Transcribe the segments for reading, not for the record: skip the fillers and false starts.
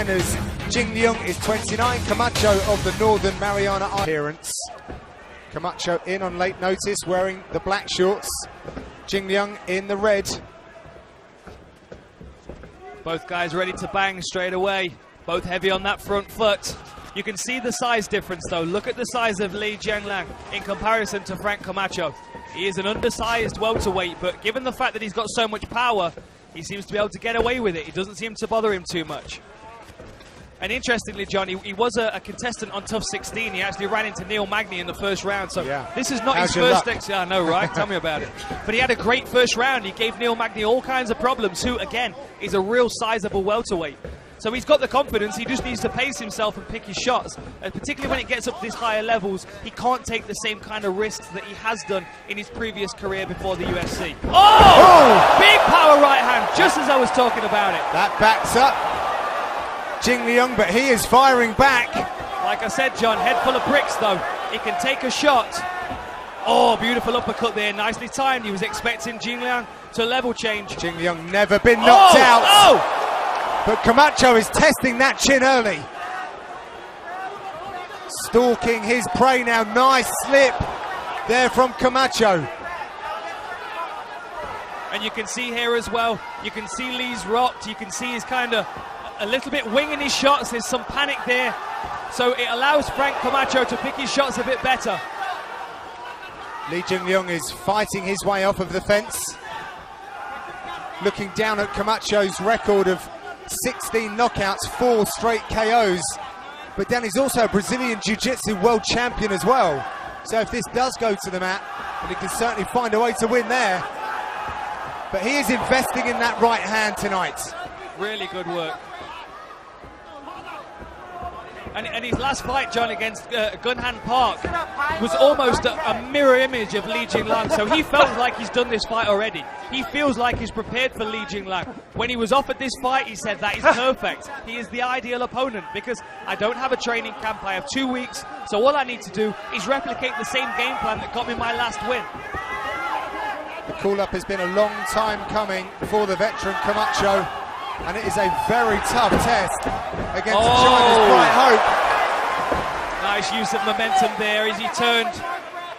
As Jingliang is 29, Camacho of the Northern Mariana appearance. Camacho in on late notice, wearing the black shorts. Jingliang in the red. Both guys ready to bang straight away. Both heavy on that front foot. You can see the size difference though. Look at the size of Jingliang in comparison to Frank Camacho. He is an undersized welterweight, but given the fact that he's got so much power, he seems to be able to get away with it. It doesn't seem to bother him too much. And interestingly, John, he was a contestant on Tough 16. He actually ran into Neil Magny in the first round. So yeah. This is not How's his first... I know, right? Tell me about it. But he had a great first round. He gave Neil Magny all kinds of problems, who, again, is a real sizable welterweight. So he's got the confidence. He just needs to pace himself and pick his shots. And particularly when it gets up to these higher levels, he can't take the same kind of risks that he has done in his previous career before the UFC. Oh! Big power right hand, just as I was talking about it. That backs up Jingliang, but he is firing back. Like I said, John, head full of bricks though. He can take a shot. Oh, beautiful uppercut there, nicely timed. He was expecting Jingliang to level change. Jingliang never been knocked out. Oh! But Camacho is testing that chin early. Stalking his prey now. Nice slip there from Camacho. And you can see here as well, you can see Lee's rocked. You can see he's kind of a little bit winging his shots. There's some panic there. So it allows Frank Camacho to pick his shots a bit better. Li Jingliang is fighting his way off of the fence. Looking down at Camacho's record of 16 knockouts, 4 straight KOs. But Dan is also a Brazilian Jiu-Jitsu world champion as well. So if this does go to the mat, and he can certainly find a way to win there. But he is investing in that right hand tonight. Really good work. And his last fight, John, against Gunhan Park was almost a mirror image of Li Jingliang. So he felt like he's done this fight already. He feels like he's prepared for Li Jingliang. When he was offered this fight, he said that is perfect. He is the ideal opponent because I don't have a training camp. I have 2 weeks. So all I need to do is replicate the same game plan that got me my last win. The call-up has been a long time coming for the veteran Camacho. And it is a very tough test against China's Bright Hope. Nice use of momentum there as he turned,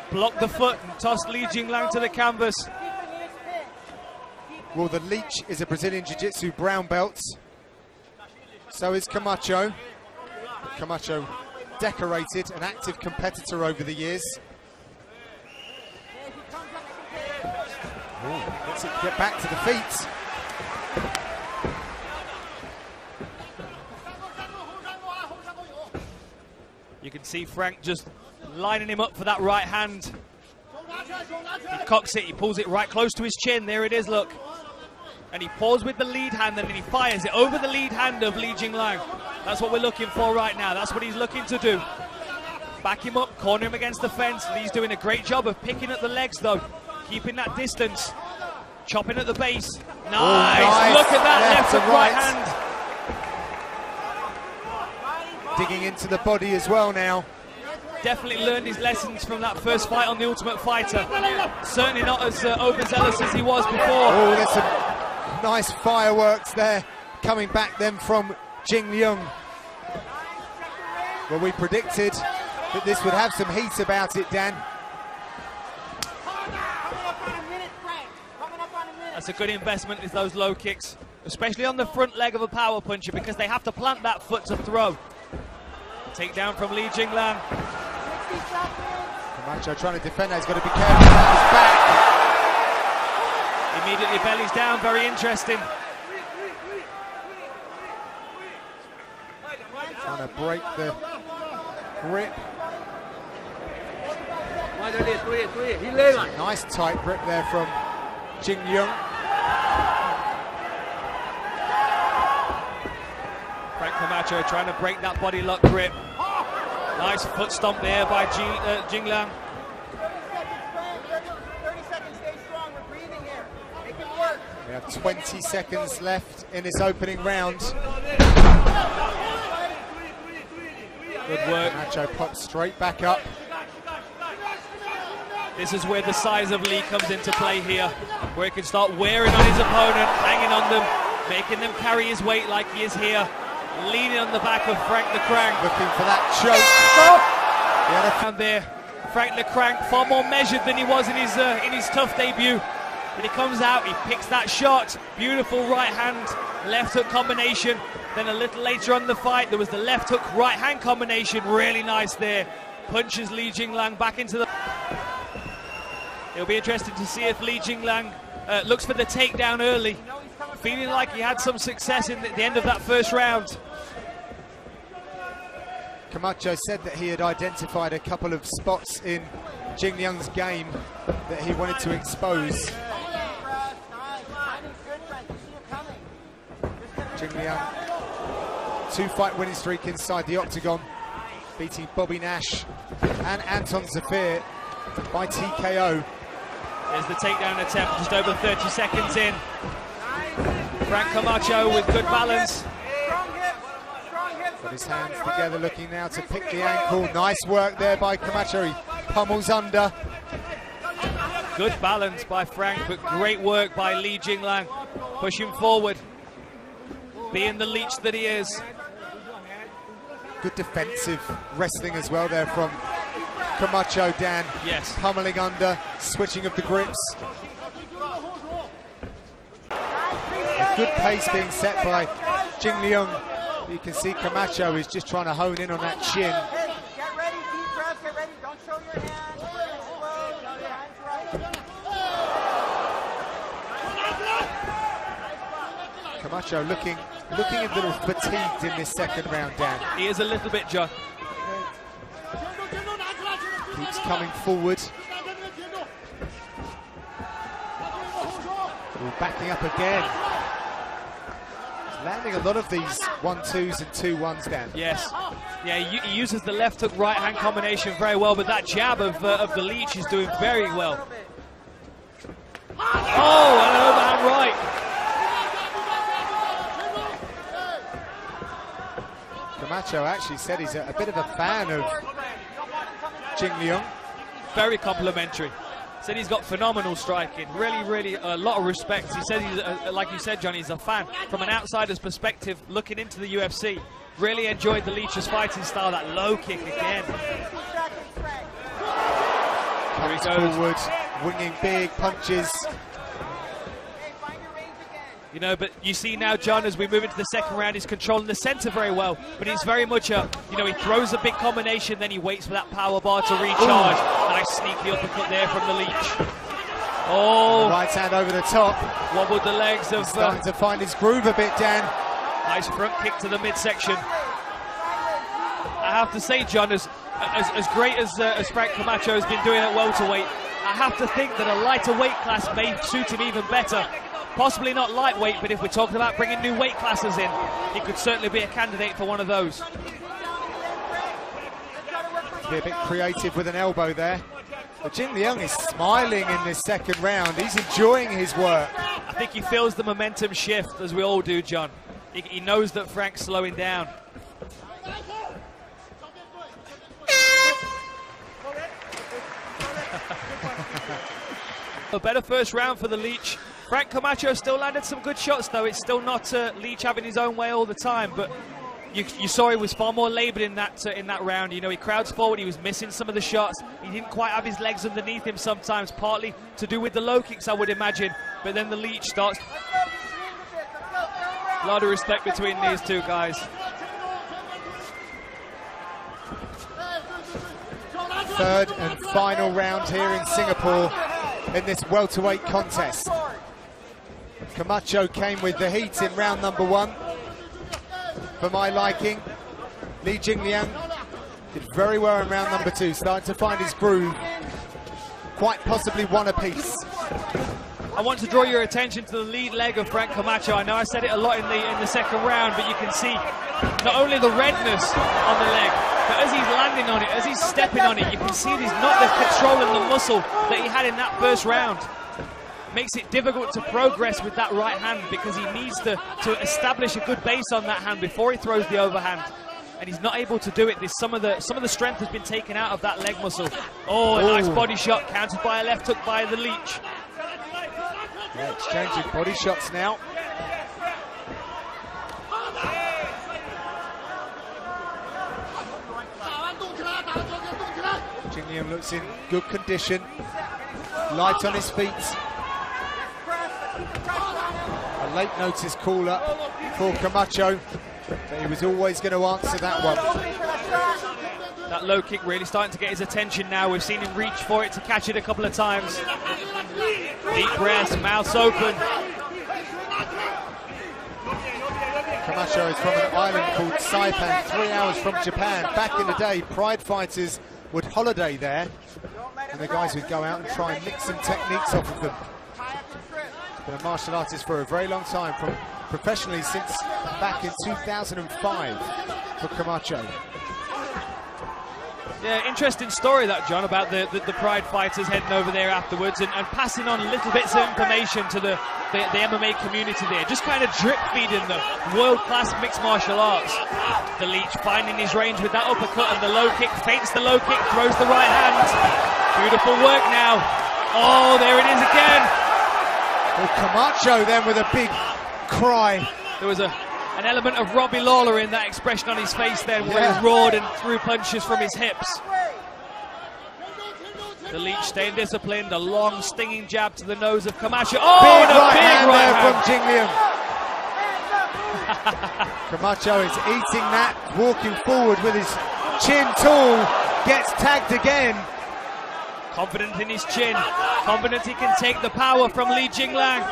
blocked the foot and tossed Li Jingliang to the canvas. Well, the Leech is a Brazilian Jiu-Jitsu brown belt. So is Camacho. Camacho, decorated, an active competitor over the years. Let's get back to the feet. You can see Frank just lining him up for that right hand. He cocks it, he pulls it right close to his chin. There it is, look. And he paws with the lead hand and then he fires it over the lead hand of Li Jingliang. That's what we're looking for right now. That's what he's looking to do. Back him up, corner him against the fence. Lee's doing a great job of picking at the legs though. Keeping that distance. Chopping at the base. Nice. Look at that left and right hand. Digging into the body as well now. Definitely learned his lessons from that first fight on The Ultimate Fighter. Certainly not as overzealous as he was before. Oh, there's some nice fireworks there coming back then from Jingliang. Well, we predicted that this would have some heat about it, Dan. That's a good investment, is those low kicks, especially on the front leg of a power puncher, because they have to plant that foot to throw. Take down from Li Jingliang. Camacho trying to defend that. He's got to be careful about his back. Immediately bellies down, very interesting. Trying to break the grip. Nice tight grip there from Jingliang. Frank Camacho trying to break that body lock grip. Nice foot stomp there by Jingliang. 30 seconds, stay strong, we're breathing here. Make it work. We have 20 seconds left in this opening round. Good work. Camacho pops straight back up. This is where the size of Lee comes into play here, where he can start wearing on his opponent, hanging on them, making them carry his weight like he is here. leaning on the back of Frank the Crank. Looking for that choke. And there, Frank the Crank far more measured than he was in his tough debut. But he comes out, he picks that shot. Beautiful right hand, left hook combination. Then a little later on in the fight, there was the left hook, right hand combination. Really nice there. Punches Li Jingliang back into the... It'll be interesting to see if Li Jingliang looks for the takedown early. Feeling like he had some success in the end of that first round. Camacho said that he had identified a couple of spots in Jingliang's game that he wanted to expose. Jingliang, 2-fight winning streak inside the octagon, beating Bobby Nash and Anton Zafir by TKO. There's the takedown attempt, just over 30 seconds in. Frank Camacho with good balance. Got his hands together, looking now to pick the ankle. Nice work there by Camacho. He pummels under. Good balance by Frank, but great work by Li Jingliang. Pushing forward, being the leech that he is. Good defensive wrestling as well there from Camacho, Dan. Yes. Pummeling under, switching of the grips. A good pace being set by Jingliang. You can see Camacho is just trying to hone in on that chin. Get ready, deep breath, get ready. Don't show your hands. Camacho looking a little fatigued in this second round, Dan. He is a little bit, John. Keeps coming forward. Ooh, backing up again. He's landing a lot of these 1-2s and 2-1s, Dan. Yes. Yeah, he uses the left hook right hand combination very well, but that jab of the leech is doing very well. Oh, an overhand right. Camacho actually said he's a bit of a fan of Jingliang. Very complimentary. Said he's got phenomenal striking. Really a lot of respect. He said he's, like you said, Johnny, he's a fan. From an outsider's perspective, looking into the UFC, really enjoyed the Leech's fighting style. That low kick again. Here he goes. Forward, winging big punches. You know, but you see now, John, as we move into the second round, he's controlling the center very well. But he's very much a, you know, he throws a big combination, then he waits for that power bar to recharge. Nice sneaky uppercut there from the Leech. Oh. Right hand over the top. Wobbled the legs of... starting to find his groove a bit, Dan. Nice front kick to the midsection. I have to say, John, as great as Frank Camacho has been doing at welterweight, I have to think that a lighter weight class may suit him even better. Possibly not lightweight, but if we're talking about bringing new weight classes in, he could certainly be a candidate for one of those. Be a bit creative with an elbow there. But Jingliang is smiling in this second round. He's enjoying his work. I think he feels the momentum shift, as we all do, John. He knows that Frank's slowing down. A better first round for the Leech. Frank Camacho still landed some good shots, though. It's still not Leech having his own way all the time, but you saw he was far more laboured in that round. You know, he crowds forward, he was missing some of the shots. He didn't quite have his legs underneath him sometimes, partly to do with the low kicks, I would imagine. But then the Leech starts. A lot of respect between these two guys. Third and final round here in Singapore in this welterweight contest. Camacho came with the heat in round number 1. For my liking, Li Jingliang did very well in round number 2, starting to find his groove. Quite possibly one apiece. I want to draw your attention to the lead leg of Frank Camacho. I know I said it a lot in the second round, but you can see not only the redness on the leg, but as he's landing on it, as he's stepping on it, you can see that he's not controlling the muscle that he had in that first round. Makes it difficult to progress with that right hand because he needs to establish a good base on that hand before he throws the overhand. And he's not able to do it. Some of the strength has been taken out of that leg muscle. Oh, a nice body shot, countered by a left hook by the Leech. Yeah, exchanging body shots now. Jingliang looks in good condition, light on his feet. A late notice call up for Camacho, but he was always going to answer that one. That low kick really starting to get his attention now. We've seen him reach for it to catch it a couple of times. Deep breaths, mouths open. Camacho is from an island called Saipan, 3 hours from Japan. Back in the day, Pride fighters would holiday there, and the guys would go out and try and mix some techniques off of them. Been a martial artist for a very long time, from professionally since back in 2005 for Camacho. Yeah, interesting story that, John, about the Pride fighters heading over there afterwards and passing on little bits of information to the MMA community there, just kind of drip feeding the world-class mixed martial arts. The Leech finding his range with that uppercut and the low kick, feints the low kick, throws the right hand. Beautiful work now. Oh, there it is again. Well, Camacho then with a big cry. There was an element of Robbie Lawler in that expression on his face then, where he roared and threw punches from his hips. The Leech staying disciplined, a long stinging jab to the nose of Camacho. Oh, big and a right big hand right there hand. from Jingliang. Camacho is eating that, walking forward with his chin tall, gets tagged again. Confident in his chin, confident he can take the power from Li Jingliang.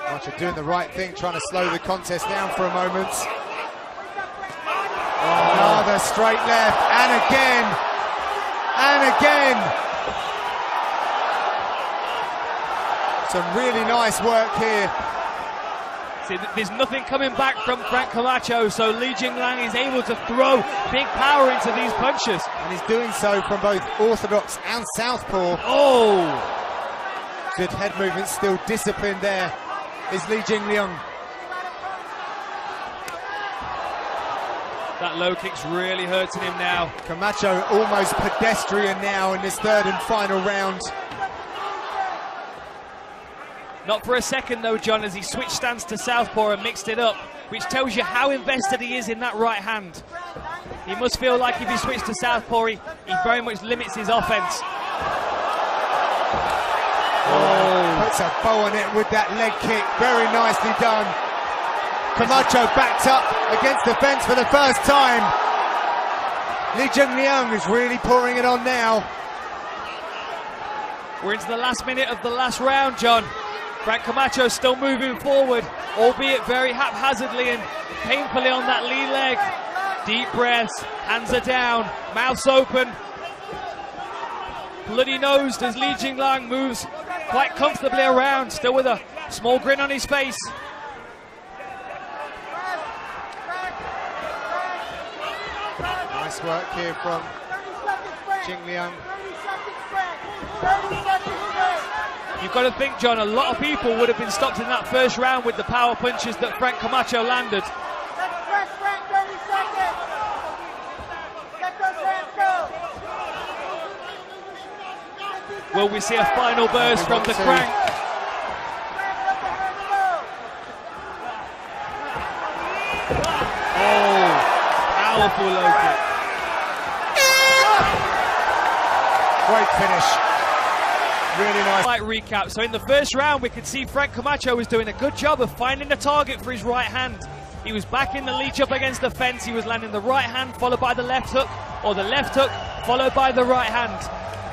Camacho doing the right thing, trying to slow the contest down for a moment. Another straight left, and again, and again. Some really nice work here. See, there's nothing coming back from Frank Camacho, so Li Jingliang is able to throw big power into these punches. And he's doing so from both orthodox and southpaw. Oh! Good head movement, still disciplined there is Li Jingliang. That low kick's really hurting him now. Camacho almost pedestrian now in this third and final round. Not for a second though, John, as he switched stance to southpaw and mixed it up, which tells you how invested he is in that right hand. He must feel like if he switched to southpaw, he very much limits his offense. Oh, puts a bow on it with that leg kick, very nicely done. Camacho backed up against the fence for the first time. Li Jingliang is really pouring it on now. We're into the last minute of the last round, John. Frank Camacho still moving forward, albeit very haphazardly and painfully on that lead leg. Deep breaths, hands are down, mouths open. Bloody nosed as Li Jingliang moves quite comfortably around, still with a small grin on his face. Nice work here from Jingliang. You've got to think, John, a lot of people would have been stopped in that first round with the power punches that Frank Camacho landed. Will we see a final burst from the crank? Oh, powerful low kick. Great finish. Really nice. Fight recap. So in the first round, we could see Frank Camacho was doing a good job of finding a target for his right hand. He was backing the Leech up against the fence. He was landing the right hand followed by the left hook, or the left hook followed by the right hand.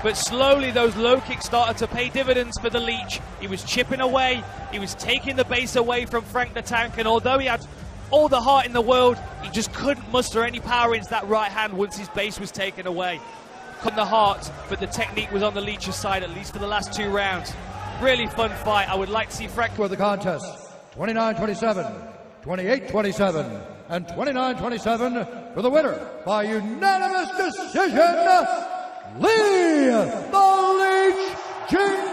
But slowly those low kicks started to pay dividends for the Leech. He was chipping away. He was taking the base away from Frank the Tank. And although he had all the heart in the world, he just couldn't muster any power into that right hand once his base was taken away. Couldn't the heart, but the technique was on the Leech's side, at least for the last 2 rounds. Really fun fight. I would like to see Frank... For the contest, 29-27, 28-27, and 29-27 for the winner by unanimous decision, Li the Leech Jingliang.